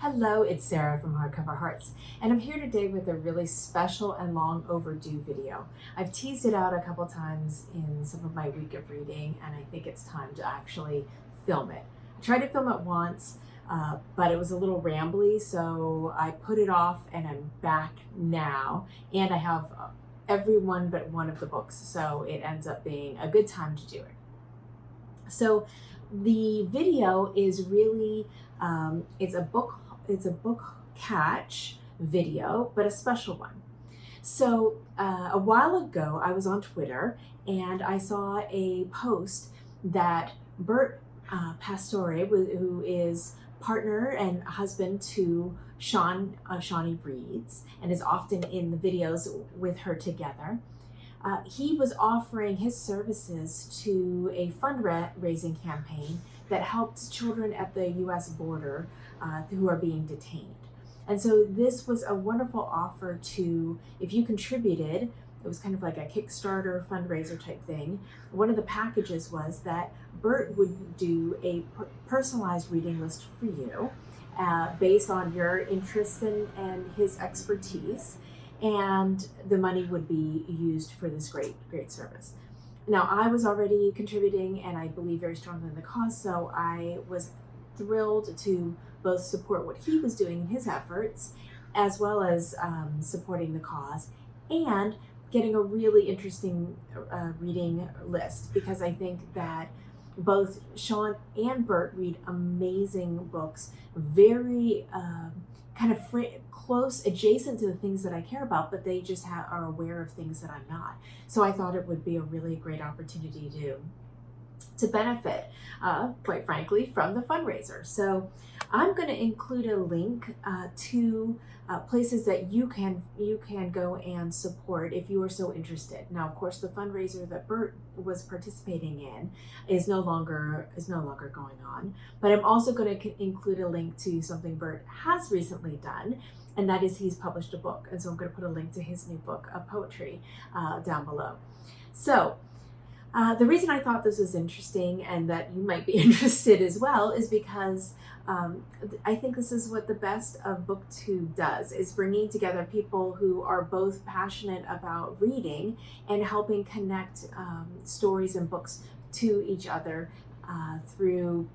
Hello, it's Sarah from Hardcover Hearts, and I'm here today with a really special and long overdue video. I've teased it out a couple times in some of my week of reading, and I think it's time to actually film it. I tried to film it once, but it was a little rambly, so I put it off, and I'm back now, and I have every one but one of the books, so it ends up being a good time to do it. So the video is really, it's a book catch video, but a special one. So a while ago, I was on Twitter and I saw a post that Bert Pastore, who is partner and husband to Shawnee Reads and is often in the videos with her together. He was offering his services to a fundraising campaign that helped children at the U.S. border who are being detained. And so this was a wonderful offer to, if you contributed, it was kind of like a Kickstarter fundraiser type thing. One of the packages was that Bert would do a personalized reading list for you based on your interests and his expertise. And the money would be used for this great service. Now, I was already contributing and I believe very strongly in the cause, so I was thrilled to both support what he was doing in his efforts, as well as supporting the cause and getting a really interesting reading list, because I think that both Sean and Bert read amazing books, very kind of close, adjacent to the things that I care about, but they just are aware of things that I'm not. So I thought it would be a really great opportunity to benefit, quite frankly, from the fundraiser. So I'm going to include a link to places that you can go and support if you are so interested. Now, of course, the fundraiser that Bert was participating in is no longer going on, but I'm also going to include a link to something Bert has recently done, and that is he's published a book. And so I'm going to put a link to his new book of poetry down below. So the reason I thought this was interesting and that you might be interested as well is because I think this is what the best of BookTube does, is bringing together people who are both passionate about reading and helping connect stories and books to each other through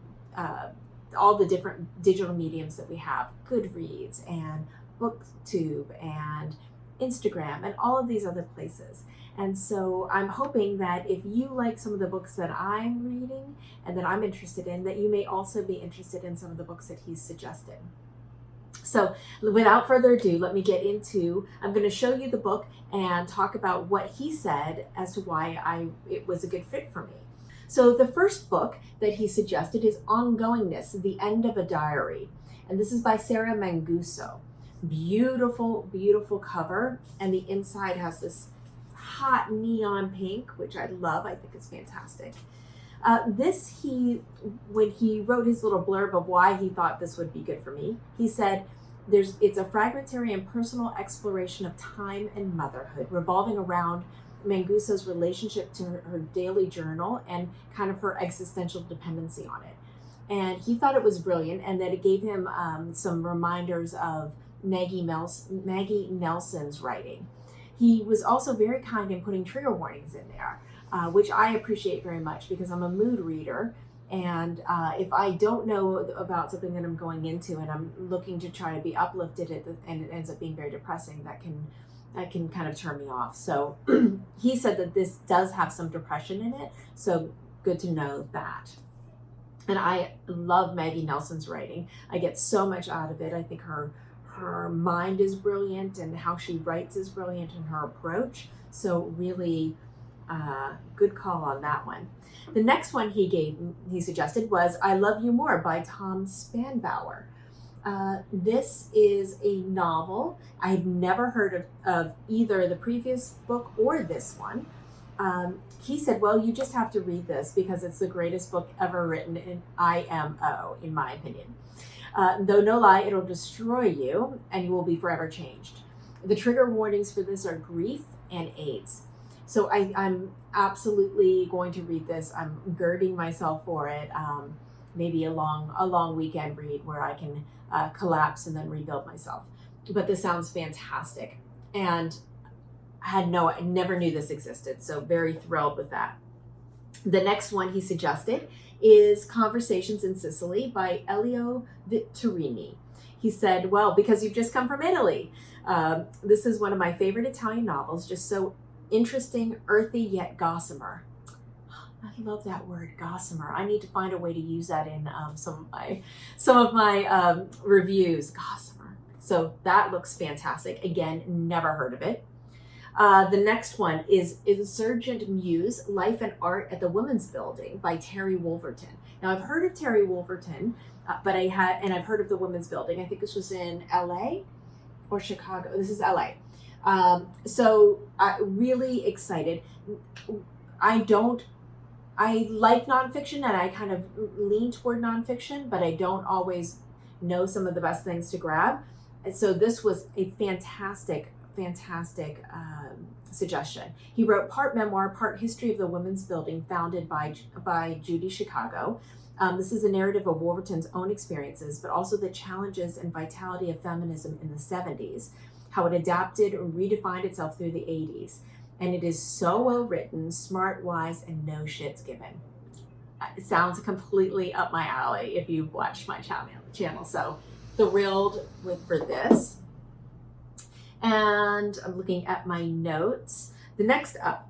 all the different digital mediums that we have, Goodreads and BookTube and Instagram and all of these other places. And so I'm hoping that if you like some of the books that I'm reading and that I'm interested in, that you may also be interested in some of the books that he's suggested. So without further ado, let me get into, I'm going to show you the book and talk about what he said as to why it was a good fit for me. So the first book that he suggested is Ongoingness, The End of a Diary. And this is by Sarah Manguso. Beautiful, beautiful cover. And the inside has this hot neon pink, which I love. I think it's fantastic. When he wrote his little blurb of why he thought this would be good for me, he said, it's a fragmentary and personal exploration of time and motherhood, revolving around Manguso's relationship to her daily journal and kind of her existential dependency on it. And he thought it was brilliant, and that it gave him some reminders of Maggie Nelson's writing. He was also very kind in putting trigger warnings in there, which I appreciate very much because I'm a mood reader. And if I don't know about something that I'm going into and I'm looking to try to be uplifted and it ends up being very depressing, that can kind of turn me off. So he said that this does have some depression in it. So good to know that. And I love Maggie Nelson's writing. I get so much out of it. I think her mind is brilliant and how she writes is brilliant in her approach. So really good call on that one. The next one he suggested was I Love You More by Tom Spanbauer. This is a novel. I've never heard of either the previous book or this one. He said, well, you just have to read this because it's the greatest book ever written in IMO, in my opinion. Though no lie, it'll destroy you and you will be forever changed. The trigger warnings for this are grief and AIDS. So I'm absolutely going to read this. I'm girding myself for it. maybe a long weekend read where I can collapse and then rebuild myself. But this sounds fantastic, and I never knew this existed, so very thrilled with that. The next one he suggested is Conversations in Sicily by Elio Vittorini. He said, well, because you've just come from Italy, this is one of my favorite Italian novels, just so interesting, earthy, yet gossamer. I love that word, gossamer. I need to find a way to use that in some of my reviews, gossamer. So that looks fantastic. Again, never heard of it. The next one is Insurgent Muse, Life and Art at the Women's Building by Terry Wolverton. Now, I've heard of Terry Wolverton, but I've heard of the Women's Building. I think this was in LA or Chicago. This is LA. So really excited. I like nonfiction, and I kind of lean toward nonfiction, but I don't always know some of the best things to grab. And so this was a fantastic suggestion. He wrote part memoir, part history of the Women's Building, founded by Judy Chicago. This is a narrative of Wolverton's own experiences, but also the challenges and vitality of feminism in the 70s, how it adapted and redefined itself through the 80s. And it is so well written, smart, wise, and no shits given. It sounds completely up my alley if you've watched my channel. So thrilled for this. And I'm looking at my notes. The next up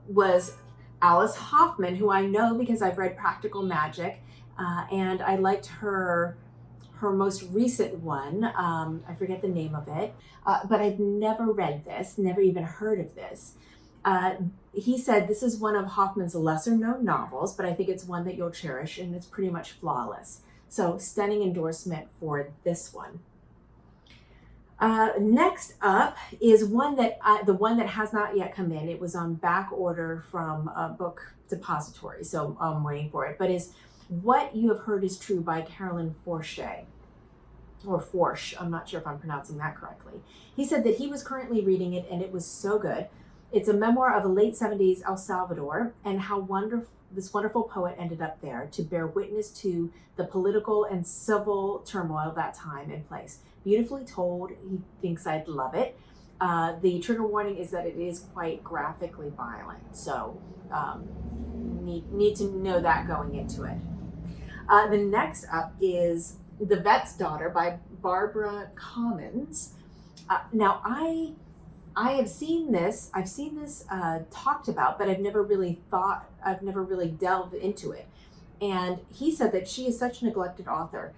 was Alice Hoffman, who I know because I've read Practical Magic, and I liked her most recent one. I forget the name of it, but I've never read this, never even heard of this. He said this is one of Hoffman's lesser known novels, but I think it's one that you'll cherish, and it's pretty much flawless. So stunning endorsement for this one. Next up is the one that has not yet come in. It was on back order from a book depository, so I'm waiting for it. But is What You Have Heard Is True by Carolyn Forche, or Forche. I'm not sure if I'm pronouncing that correctly. He said that he was currently reading it, and it was so good. It's a memoir of a late 70s El Salvador and how this wonderful poet ended up there to bear witness to the political and civil turmoil of that time and place. Beautifully told. He thinks I'd love it. The trigger warning is that it is quite graphically violent, so need to know that going into it. The next up is The Vet's Daughter by Barbara Comyns. Now I have seen this. I've seen this talked about, but I've never really delved into it. And he said that she is such a neglected author.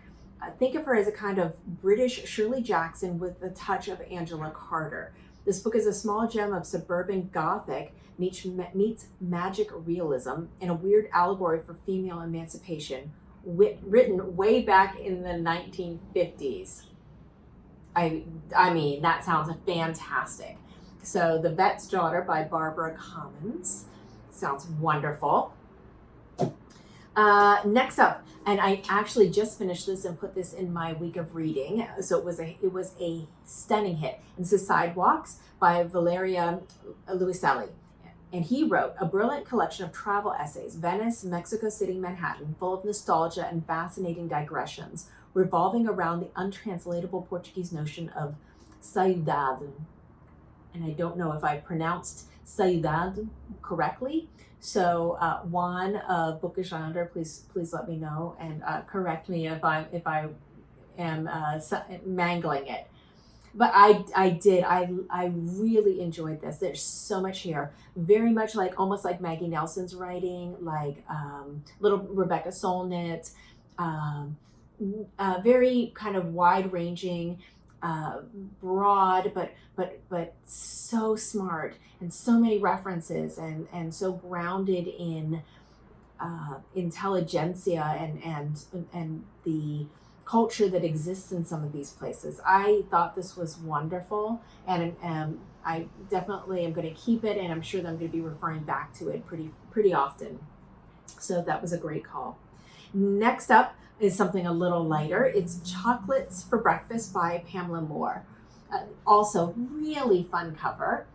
Think of her as a kind of British Shirley Jackson with a touch of Angela Carter. This book is a small gem of suburban Gothic meets magic realism and a weird allegory for female emancipation, written way back in the 1950s. I mean, that sounds fantastic. So The Vet's Daughter by Barbara Comyns sounds wonderful. Next up, and I actually just finished this and put this in my week of reading, so it was a stunning hit. This is Sidewalks by Valeria Luiselli. And he wrote a brilliant collection of travel essays, Venice, Mexico City, Manhattan, full of nostalgia and fascinating digressions, revolving around the untranslatable Portuguese notion of saudade. And I don't know if I pronounced saudade correctly. So Juan of Bookish Islander, please let me know and correct me if I am mangling it. But I really enjoyed this. There's so much here, very much almost like Maggie Nelson's writing, like little Rebecca Solnit, very kind of wide ranging, broad, but so smart, and so many references, and so grounded in intelligentsia and the culture that exists in some of these places. I thought this was wonderful, and I definitely am going to keep it, and I'm sure that I'm going to be referring back to it pretty often. So that was a great call. Next up is something a little lighter. It's Chocolates for Breakfast by Pamela Moore. Also really fun cover.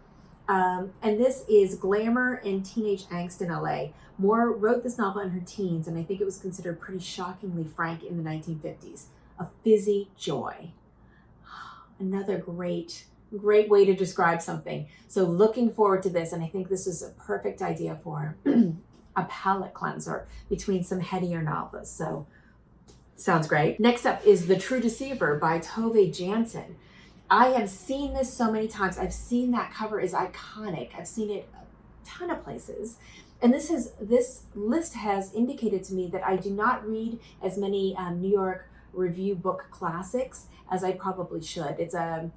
And this is glamour and teenage angst in LA. Moore wrote this novel in her teens, and I think it was considered pretty shockingly frank in the 1950s. A fizzy joy. Another great way to describe something. So looking forward to this, and I think this is a perfect idea for a palate cleanser between some headier novels. So sounds great. Next up is The True Deceiver by Tove Jansson. I have seen this so many times. I've seen that cover is iconic. I've seen it a ton of places. And this list has indicated to me that I do not read as many New York review book classics as I probably should. It's a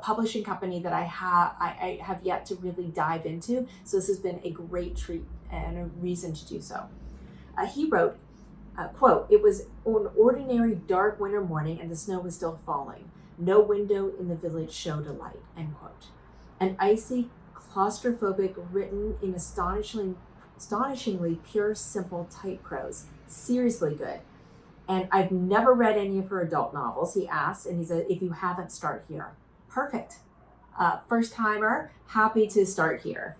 publishing company that I have yet to really dive into. So this has been a great treat and a reason to do so. He wrote, quote, "It was an ordinary dark winter morning and the snow was still falling. No window in the village showed a light," end quote. An icy, claustrophobic, written in astonishingly pure, simple, tight prose. Seriously good. And I've never read any of her adult novels, he asks, and he said, "If you haven't, start here." Perfect. First timer, happy to start here.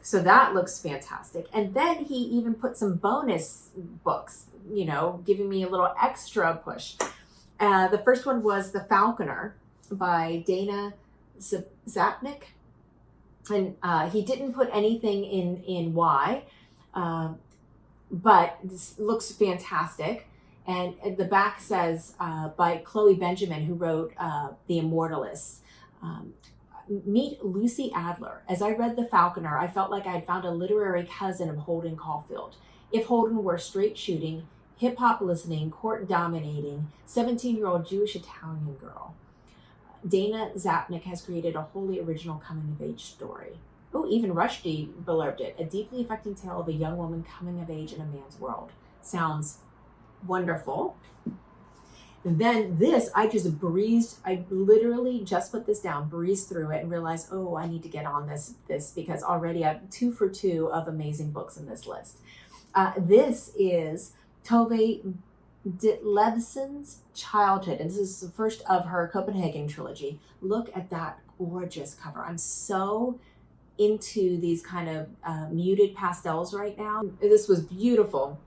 So that looks fantastic. And then he even put some bonus books, giving me a little extra push. The first one was The Falconer by Dana Czapnik. And he didn't put anything in Y, but this looks fantastic. And the back says by Chloe Benjamin, who wrote The Immortalists. Meet Lucy Adler. As I read The Falconer, I felt like I had found a literary cousin of Holden Caulfield. If Holden were straight shooting, hip-hop listening, court dominating, 17-year-old Jewish Italian girl. Dana Czapnik has created a wholly original coming-of-age story. Oh, even Rushdie blurbed it. A deeply affecting tale of a young woman coming of age in a man's world. Sounds wonderful. And then this, I literally just put this down, breezed through it, and realized, I need to get on this because already I have 2 for 2 of amazing books in this list. This is Tove Ditlevsen's Childhood, and this is the first of her Copenhagen trilogy. Look at that gorgeous cover. I'm so into these kind of muted pastels right now. This was beautiful.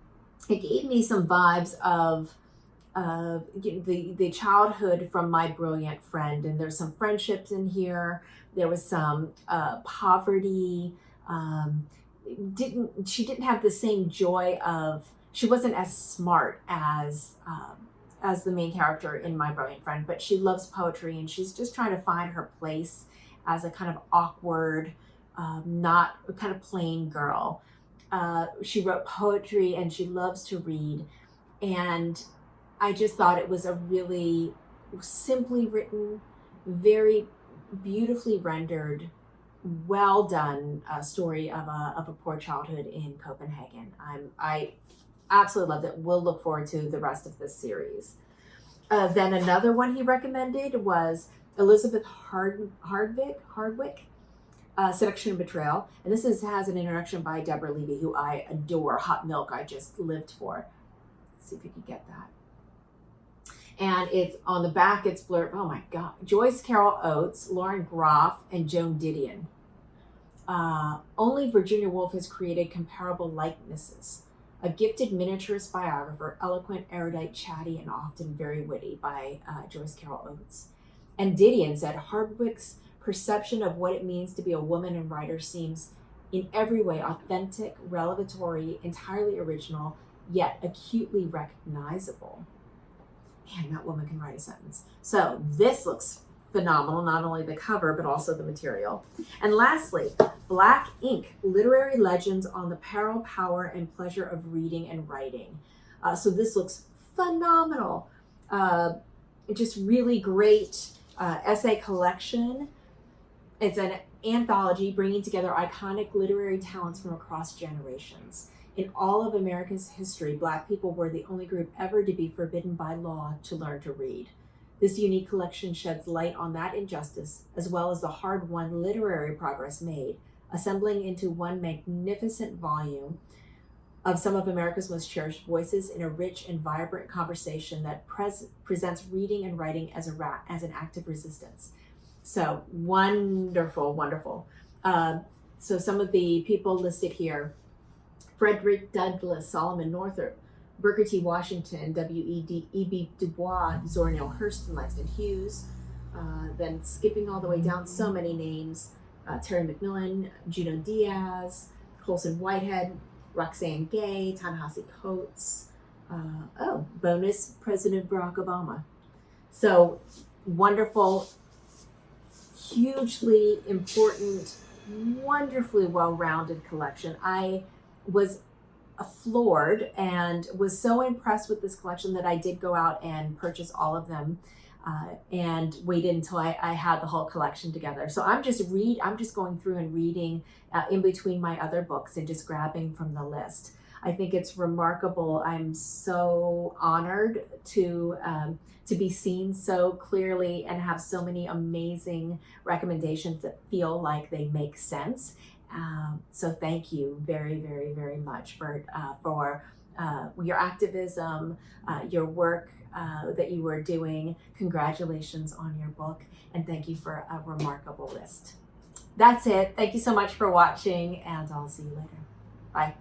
It gave me some vibes of the childhood from My Brilliant Friend, and there's some friendships in here. There was some poverty. She didn't have the same joy of. She wasn't as smart as the main character in My Brilliant Friend, but she loves poetry and she's just trying to find her place as a kind of awkward, not a kind of plain girl. She wrote poetry and she loves to read, and I just thought it was a really simply written, very beautifully rendered, well done story of a poor childhood in Copenhagen. I absolutely loved it. We'll look forward to the rest of this series. Then another one he recommended was Elizabeth Hardwick, Seduction and Betrayal. And this has an introduction by Deborah Levy, who I adore. Hot Milk, I just lived for. Let's see if we can get that. And it's on the back, it's blurred. Oh my God. Joyce Carol Oates, Lauren Groff, and Joan Didion. Only Virginia Woolf has created comparable likenesses. A gifted miniaturist biographer, eloquent, erudite, chatty, and often very witty by Joyce Carol Oates. And Didion said, Hardwick's perception of what it means to be a woman and writer seems in every way authentic, revelatory, entirely original, yet acutely recognizable. Man, that woman can write a sentence. So this looks phenomenal, not only the cover, but also the material. And lastly, Black Ink, Literary Legends on the Peril, Power, and Pleasure of Reading and Writing. So this looks phenomenal. Just really great essay collection. It's an anthology bringing together iconic literary talents from across generations. In all of America's history, Black people were the only group ever to be forbidden by law to learn to read. This unique collection sheds light on that injustice, as well as the hard-won literary progress made, assembling into one magnificent volume of some of America's most cherished voices in a rich and vibrant conversation that presents reading and writing as an act of resistance. So wonderful, wonderful. So some of the people listed here: Frederick Douglass, Solomon Northup, Booker T. Washington, W.E.B. Du Bois, Zora Neale Hurston, Langston Hughes. Then skipping all the way down, so many names: Terry McMillan, Juno Diaz, Colson Whitehead, Roxanne Gay, Ta-Nehisi Coates. Bonus, President Barack Obama. So wonderful, hugely important, wonderfully well-rounded collection. I was floored and was so impressed with this collection that I did go out and purchase all of them and waited until I had the whole collection together. So I'm just going through and reading in between my other books and just grabbing from the list. I think it's remarkable. I'm so honored to be seen so clearly and have so many amazing recommendations that feel like they make sense. So thank you very, very, very much, Bert, for your activism, your work that you were doing. Congratulations on your book, and thank you for a remarkable list. That's it. Thank you so much for watching, and I'll see you later. Bye.